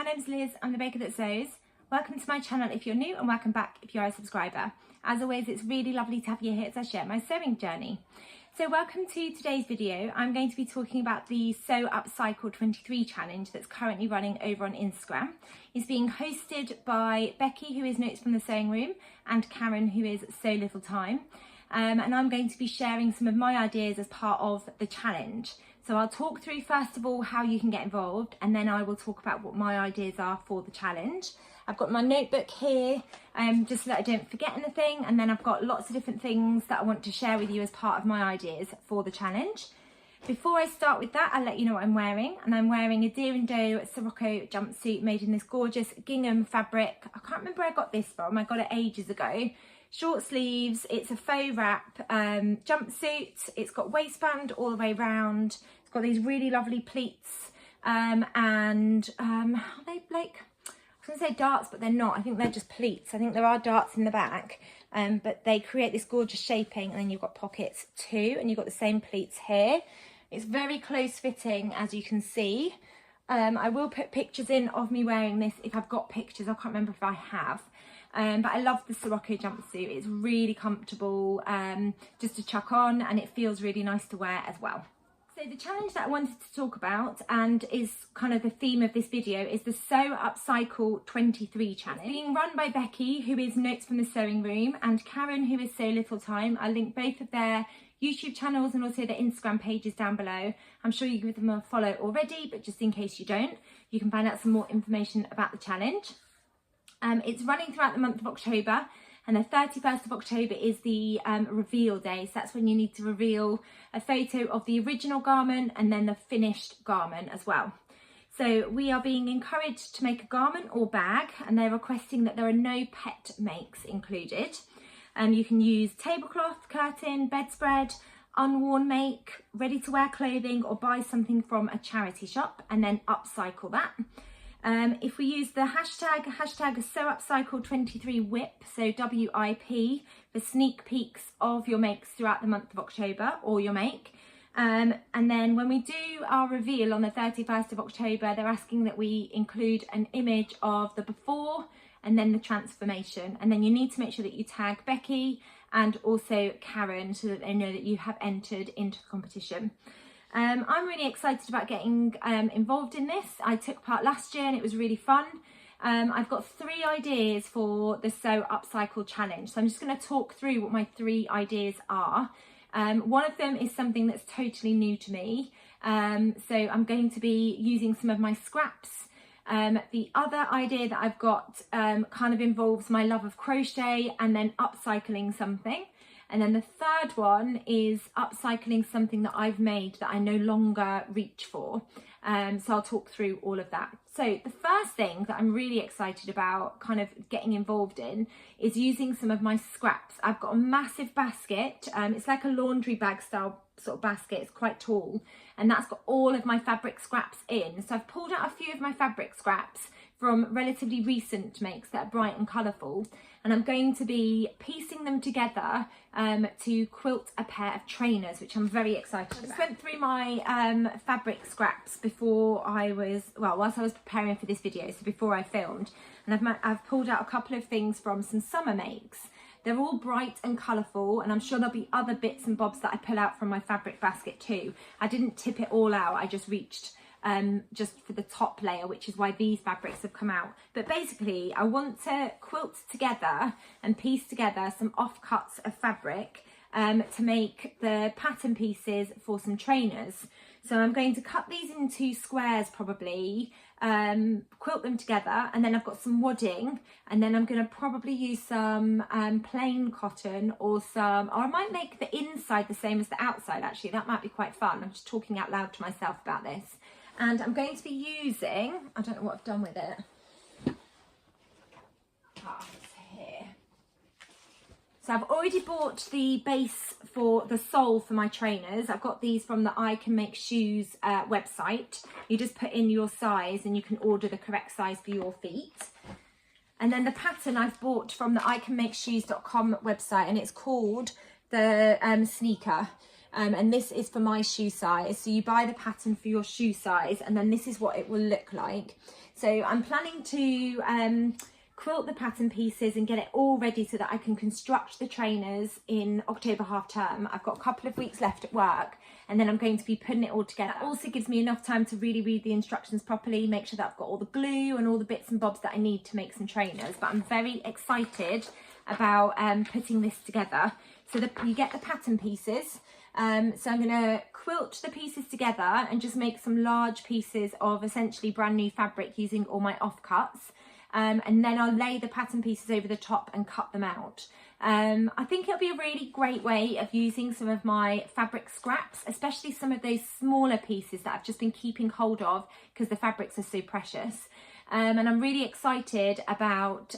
name's Liz, I'm the baker that sews. Welcome to my channel if you're new and welcome back if you're a subscriber. As always, it's really lovely to have you here as I share my sewing journey. So welcome to today's video. I'm going to be talking about the Sew Upcycle 23 challenge that's currently running over on Instagram. It's being hosted by Becky, who is Notes from the Sewing Room, and Karen, who is Sew Little Time. And I'm going to be sharing some of my ideas as part of the challenge. So I'll talk through first of all how you can get involved, and then I will talk about what my ideas are for the challenge. I've got my notebook here, just so that I don't forget anything, and then I've got lots of different things that I want to share with you as part of my ideas for the challenge. Before I start with that, I'll let you know what I'm wearing, and I'm wearing a Deer and Doe Sirocco jumpsuit made in this gorgeous gingham fabric. I can't remember where I got this from, I got it ages ago. Short sleeves, it's a faux wrap jumpsuit, it's got waistband all the way round, it's got these really lovely pleats, are they like, I was going to say darts, but they're not. I think they're just pleats. I think there are darts in the back, but they create this gorgeous shaping, and then you've got pockets too, and you've got the same pleats here. It's very close fitting, as you can see. I will put pictures in of me wearing this if I've got pictures. I can't remember if I have. But I love the Sirocco jumpsuit. It's really comfortable just to chuck on, and it feels really nice to wear as well. So the challenge that I wanted to talk about, and is kind of the theme of this video, is the Sew Upcycle 23 challenge. It's being run by Becky, who is Notes from the Sewing Room, and Karen, who is Sew Little Time. I'll link both of their YouTube channels and also their Instagram pages down below. I'm sure you give them a follow already, but just in case you don't, you can find out some more information about the challenge. It's running throughout the month of October, and the 31st of October is the reveal day. So that's when you need to reveal a photo of the original garment and then the finished garment as well. So we are being encouraged to make a garment or bag, and they're requesting that there are no pet makes included. You can use tablecloth, curtain, bedspread, unworn make, ready to wear clothing, or buy something from a charity shop and then upcycle that. If we use the hashtag Sew Upcycle 23 WIP, so WIP, for sneak peeks of your makes throughout the month of October, or your make. And then when we do our reveal on the 31st of October, they're asking that we include an image of the before and then the transformation. And then you need to make sure that you tag Becky and also Karen so that they know that you have entered into the competition. I'm really excited about getting involved in this. I took part last year and it was really fun. I've got 3 ideas for the Sew Upcycle challenge. So I'm just going to talk through what my 3 ideas are. One of them is something that's totally new to me. So I'm going to be using some of my scraps. The other idea that I've got kind of involves my love of crochet and then upcycling something. And then the third one is upcycling something that I've made that I no longer reach for. So I'll talk through all of that. So the first thing that I'm really excited about kind of getting involved in is using some of my scraps. I've got a massive basket. It's like a laundry bag style sort of basket. It's quite tall, and that's got all of my fabric scraps in. So I've pulled out a few of my fabric scraps from relatively recent makes that are bright and colourful, and I'm going to be piecing them together to quilt a pair of trainers, which I'm very excited about. I went through my fabric scraps before I was, well, whilst I was preparing for this video, so before I filmed, and I've pulled out a couple of things from some summer makes. They're all bright and colourful, and I'm sure there'll be other bits and bobs that I pull out from my fabric basket too. I didn't tip it all out, I just reached just for the top layer, which is why these fabrics have come out. But basically I want to quilt together and piece together some offcuts of fabric to make the pattern pieces for some trainers. So I'm going to cut these into squares probably, quilt them together, and then I've got some wadding, and then I'm going to probably use some plain cotton or I might make the inside the same as the outside actually. That might be quite fun. I'm just talking out loud to myself about this. And I'm going to be using, I don't know what I've done with it. It's here. So I've already bought the base for the sole for my trainers. I've got these from the I Can Make Shoes website. You just put in your size and you can order the correct size for your feet. And then the pattern I've bought from the icanmakeshoes.com website, and it's called the sneaker. and this is for my shoe size. So you buy the pattern for your shoe size, and then this is what it will look like. So I'm planning to quilt the pattern pieces and get it all ready so that I can construct the trainers in October half term. I've got a couple of weeks left at work, and then I'm going to be putting it all together. It also gives me enough time to really read the instructions properly, make sure that I've got all the glue and all the bits and bobs that I need to make some trainers. But I'm very excited about putting this together. So you get the pattern pieces. So I'm going to quilt the pieces together and just make some large pieces of essentially brand new fabric using all my offcuts. And then I'll lay the pattern pieces over the top and cut them out. I think it'll be a really great way of using some of my fabric scraps, especially some of those smaller pieces that I've just been keeping hold of because the fabrics are so precious. And I'm really excited about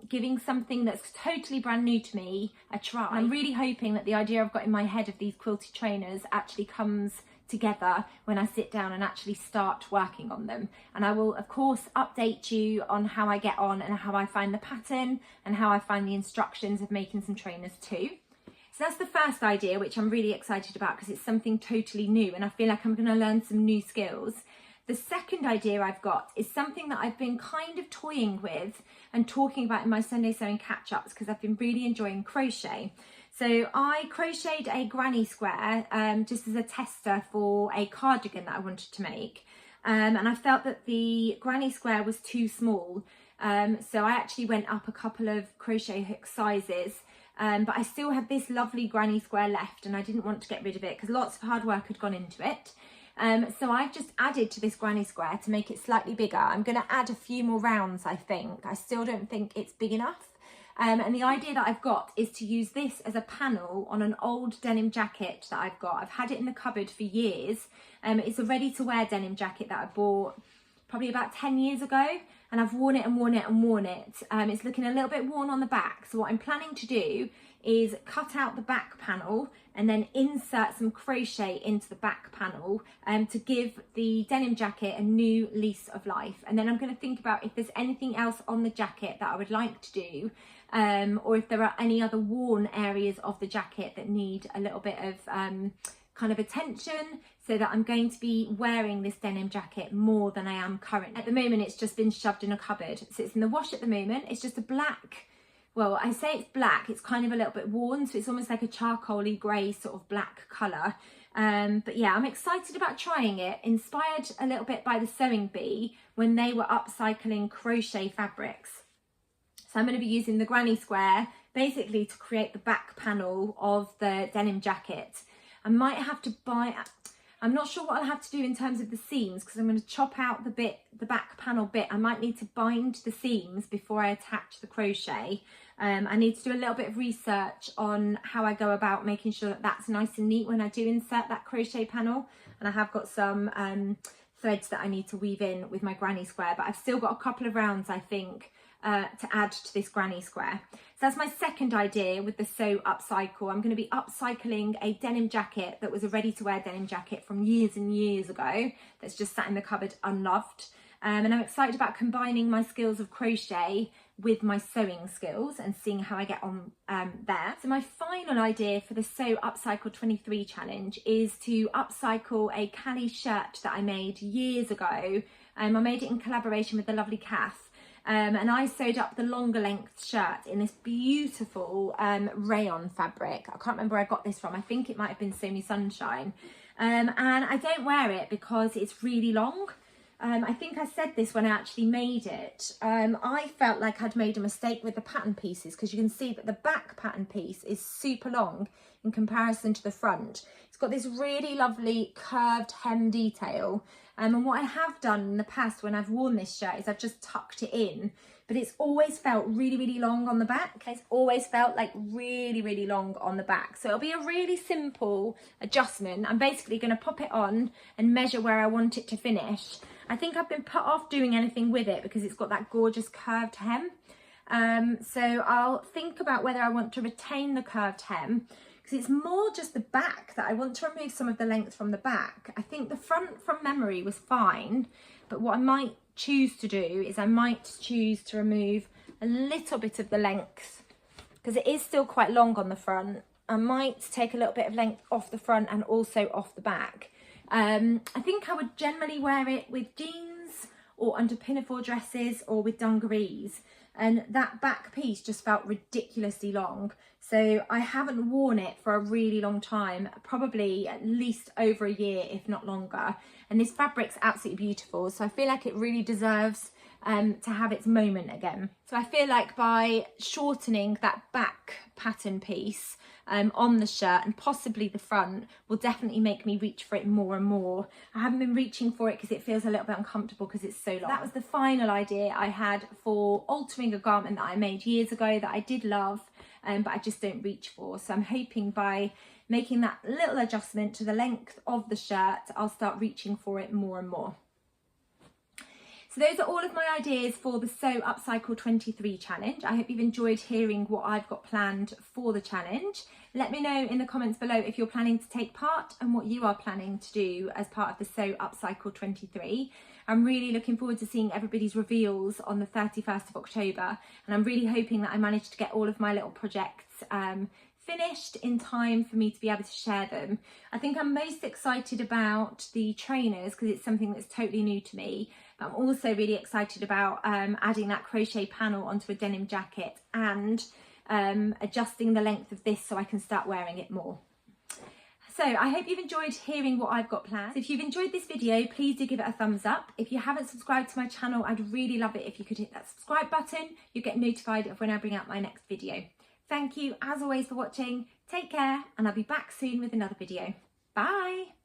giving something that's totally brand new to me a try. I'm really hoping that the idea I've got in my head of these quilted trainers actually comes together when I sit down and actually start working on them. And I will of course update you on how I get on and how I find the pattern and how I find the instructions of making some trainers too. So that's the first idea, which I'm really excited about because it's something totally new and I feel like I'm going to learn some new skills. The second idea I've got is something that I've been kind of toying with and talking about in my Sunday sewing catch-ups because I've been really enjoying crochet. So I crocheted a granny square just as a tester for a cardigan that I wanted to make. And I felt that the granny square was too small. So I actually went up a couple of crochet hook sizes. But I still had this lovely granny square left and I didn't want to get rid of it because lots of hard work had gone into it. So I've just added to this granny square to make it slightly bigger. I'm going to add a few more rounds, I think. I still don't think it's big enough. And the idea that I've got is to use this as a panel on an old denim jacket that I've got. I've had it in the cupboard for years. It's a ready-to-wear denim jacket that I bought probably about 10 years ago, and I've worn it and worn it and worn it. It's looking a little bit worn on the back. So what I'm planning to do is cut out the back panel and then insert some crochet into the back panel to give the denim jacket a new lease of life. And then I'm going to think about if there's anything else on the jacket that I would like to do, or if there are any other worn areas of the jacket that need a little bit of kind of attention, so that I'm going to be wearing this denim jacket more than I am currently. At the moment it's just been shoved in a cupboard, so it's in the wash at the moment. It's just a black, well, I say it's black, it's kind of a little bit worn, so it's almost like a charcoaly grey sort of black colour. But yeah, I'm excited about trying it, inspired a little bit by the Sewing Bee when they were upcycling crochet fabrics. So I'm going to be using the granny square basically to create the back panel of the denim jacket. I might have to buy, I'm not sure what I'll have to do in terms of the seams because I'm going to chop out the back panel bit. I might need to bind the seams before I attach the crochet. I need to do a little bit of research on how I go about making sure that that's nice and neat when I do insert that crochet panel. And I have got some threads that I need to weave in with my granny square, but I've still got a couple of rounds, I think, to add to this granny square. So that's my second idea with the Sew Upcycle. I'm going to be upcycling a denim jacket that was a ready-to-wear denim jacket from years and years ago that's just sat in the cupboard unloved. And I'm excited about combining my skills of crochet with my sewing skills and seeing how I get on there. So my final idea for the Sew Upcycle 23 challenge is to upcycle a Cali shirt that I made years ago. I made it in collaboration with the lovely Kath. And I sewed up the longer length shirt in this beautiful rayon fabric. I can't remember where I got this from. I think it might have been Sew Me Sunshine. And I don't wear it because it's really long. I think I said this when I actually made it. I felt like I'd made a mistake with the pattern pieces because you can see that the back pattern piece is super long in comparison to the front. It's got this really lovely curved hem detail. And what I have done in the past when I've worn this shirt is I've just tucked it in, but it's always felt really, really long on the back. It's always felt like really, really long on the back. So it'll be a really simple adjustment. I'm basically going to pop it on and measure where I want it to finish. I think I've been put off doing anything with it because it's got that gorgeous curved hem. So I'll think about whether I want to retain the curved hem, because it's more just the back that I want to remove some of the length from the back. I think the front from memory was fine, but what I might choose to do is I might choose to remove a little bit of the length because it is still quite long on the front. I might take a little bit of length off the front and also off the back. I think I would generally wear it with jeans or under pinafore dresses or with dungarees, and that back piece just felt ridiculously long, so I haven't worn it for a really long time, probably at least over a year if not longer, and this fabric's absolutely beautiful, so I feel like it really deserves to have its moment again. So I feel like by shortening that back pattern piece on the shirt and possibly the front will definitely make me reach for it more and more. I haven't been reaching for it because it feels a little bit uncomfortable because it's so long. That was the final idea I had for altering a garment that I made years ago that I did love, but I just don't reach for. So I'm hoping by making that little adjustment to the length of the shirt, I'll start reaching for it more and more. So those are all of my ideas for the Sew Upcycle 23 challenge. I hope you've enjoyed hearing what I've got planned for the challenge. Let me know in the comments below if you're planning to take part and what you are planning to do as part of the Sew Upcycle 23. I'm really looking forward to seeing everybody's reveals on the 31st of October, and I'm really hoping that I managed to get all of my little projects finished in time for me to be able to share them. I think I'm most excited about the trainers because it's something that's totally new to me. But I'm also really excited about adding that crochet panel onto a denim jacket and adjusting the length of this so I can start wearing it more. So I hope you've enjoyed hearing what I've got planned. So if you've enjoyed this video, please do give it a thumbs up. If you haven't subscribed to my channel, I'd really love it if you could hit that subscribe button. You'll get notified of when I bring out my next video. Thank you as always for watching. Take care, and I'll be back soon with another video. Bye.